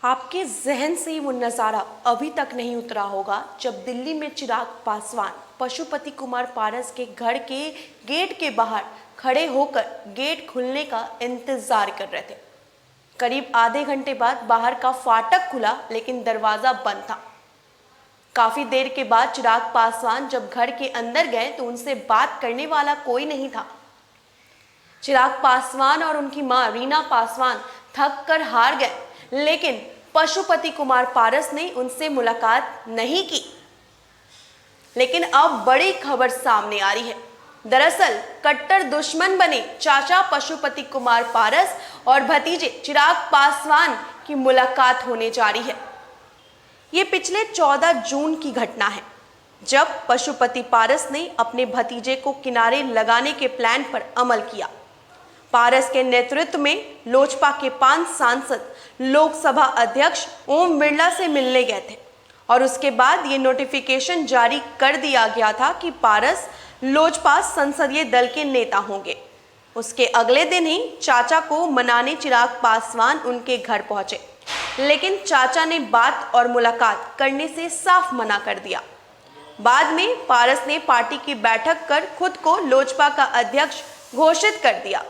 आपके जहन से वो नज़ारा अभी तक नहीं उतरा होगा जब दिल्ली में चिराग पासवान पशुपति कुमार पारस के घर के गेट के बाहर खड़े होकर गेट खुलने का इंतजार कर रहे थे। करीब आधे घंटे बाद बाहर का फाटक खुला, लेकिन दरवाजा बंद था। काफी देर के बाद चिराग पासवान जब घर के अंदर गए तो उनसे बात करने वाला कोई नहीं था। चिराग पासवान और उनकी मां रीना पासवान थक कर हार गए, लेकिन पशुपति कुमार पारस ने उनसे मुलाकात नहीं की। लेकिन अब बड़ी खबर सामने आ रही है। दरअसल कट्टर दुश्मन बने चाचा पशुपति कुमार पारस और भतीजे चिराग पासवान की मुलाकात होने जा रही है। ये पिछले 14 जून की घटना है, जब पशुपति पारस ने अपने भतीजे को किनारे लगाने के प्लान पर अमल किया। पारस के नेतृत्व में लोजपा के 5 सांसद लोकसभा अध्यक्ष ओम बिरला से मिलने गए थे और उसके बाद ये नोटिफिकेशन जारी कर दिया गया था कि पारस लोजपा संसदीय दल के नेता होंगे। उसके अगले दिन ही चाचा को मनाने चिराग पासवान उनके घर पहुंचे, लेकिन चाचा ने बात और मुलाकात करने से साफ मना कर दिया। बाद में पारस ने पार्टी की बैठक कर खुद को लोजपा का अध्यक्ष घोषित कर दिया।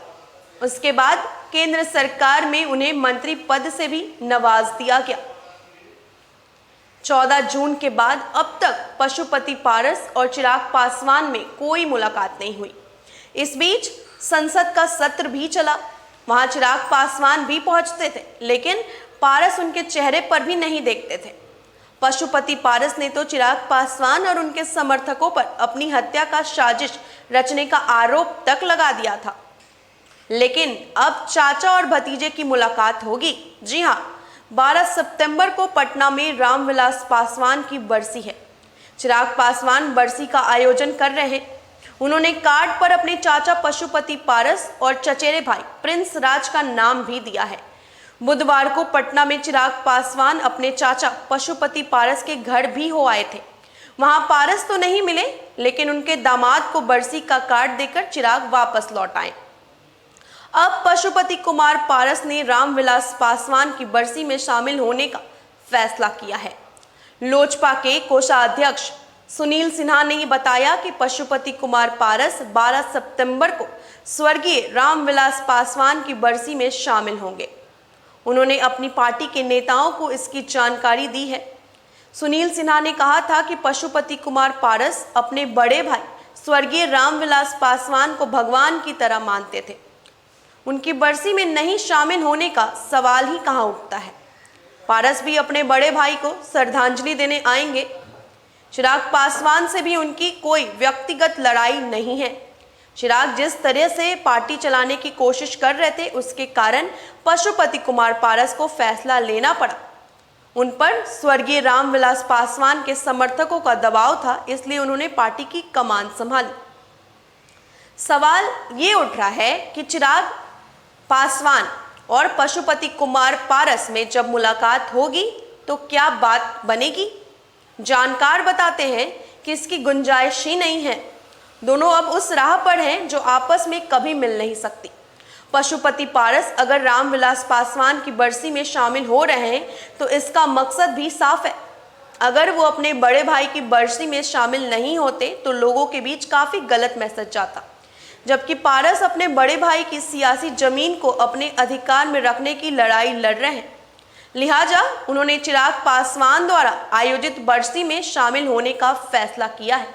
उसके बाद केंद्र सरकार में उन्हें मंत्री पद से भी नवाज दिया गया। 14 जून के बाद अब तक पशुपति पारस और चिराग पासवान में कोई मुलाकात नहीं हुई। इस बीच संसद का सत्र भी चला। वहां चिराग पासवान भी पहुंचते थे, लेकिन पारस उनके चेहरे पर भी नहीं देखते थे। पशुपति पारस ने तो चिराग पासवान और उनके समर्थकों पर अपनी हत्या का साजिश रचने का आरोप तक लगा दिया था। लेकिन अब चाचा और भतीजे की मुलाकात होगी। जी हाँ, 12 सितंबर को पटना में रामविलास पासवान की बरसी है। चिराग पासवान बरसी का आयोजन कर रहे हैं। उन्होंने कार्ड पर अपने चाचा पशुपति पारस और चचेरे भाई प्रिंस राज का नाम भी दिया है। बुधवार को पटना में चिराग पासवान अपने चाचा पशुपति पारस के घर भी हो आए थे। वहां पारस तो नहीं मिले, लेकिन उनके दामाद को बरसी का कार्ड देकर चिराग वापस लौट आए। अब पशुपति कुमार पारस ने रामविलास पासवान की बरसी में शामिल होने का फैसला किया है। लोजपा के कोषाध्यक्ष सुनील सिन्हा ने बताया कि पशुपति कुमार पारस 12 सितंबर को स्वर्गीय रामविलास पासवान की बरसी में शामिल होंगे। उन्होंने अपनी पार्टी के नेताओं को इसकी जानकारी दी है। सुनील सिन्हा ने कहा था कि पशुपति कुमार पारस अपने बड़े भाई स्वर्गीय रामविलास पासवान को भगवान की तरह मानते थे। उनकी बरसी में नहीं शामिल होने का सवाल ही कहां उठता है। पारस भी अपने बड़े भाई को श्रद्धांजलि देने आएंगे। चिराग पासवान से भी उनकी कोई व्यक्तिगत लड़ाई नहीं है। चिराग जिस तरह से पार्टी चलाने की कोशिश कर रहे थे, उसके कारण पशुपति कुमार पारस को फैसला लेना पड़ा। उन पर स्वर्गीय रामविलास पासवान के समर्थकों का दबाव था, इसलिए उन्होंने पार्टी की कमान संभाली। सवाल ये उठ रहा है कि चिराग पासवान और पशुपति कुमार पारस में जब मुलाकात होगी तो क्या बात बनेगी? जानकार बताते हैं कि इसकी गुंजाइश ही नहीं है। दोनों अब उस राह पर हैं जो आपस में कभी मिल नहीं सकती। पशुपति पारस अगर रामविलास पासवान की बरसी में शामिल हो रहे हैं तो इसका मकसद भी साफ है। अगर वो अपने बड़े भाई की बरसी में शामिल नहीं होते तो लोगों के बीच काफ़ी गलत मैसेज जाता। जबकि पारस अपने बड़े भाई की सियासी जमीन को अपने अधिकार में रखने की लड़ाई लड़ रहे हैं। लिहाजा उन्होंने चिराग पासवान द्वारा आयोजित बरसी में शामिल होने का फैसला किया है।